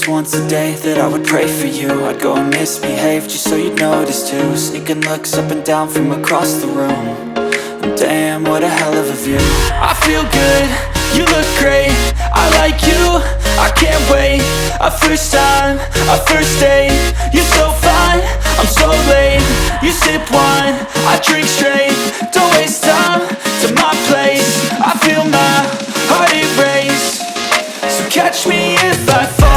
was once a day that I would pray for you. I'd go and misbehave just so you'd notice too. Sneaking looks up and down from across the room. And damn, what a hell of a view. I feel good, you look great, I like you, I can't wait. A first time, a first date, you're so fine, I'm so late. You sip wine, I drink straight, don't waste time to my place. I feel my heart erase, so catch me if I fall.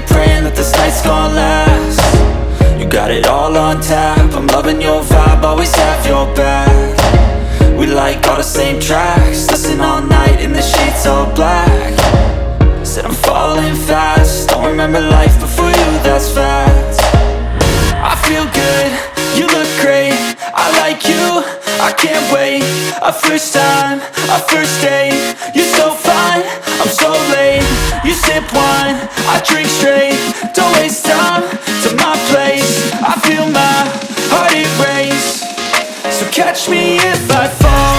Praying that this night's gonna last. You got it all on tap, I'm loving your vibe, always have your back. We like all the same tracks, listen all night in the sheets all black. Said I'm falling fast, don't remember life before you, that's fact. I feel good, you look great, I like you, I can't wait. A first time, a first date, you're so fine, I'm so late. You sip wine, I drink straight, don't waste time to my place. I feel my heart erase, so catch me if I fall.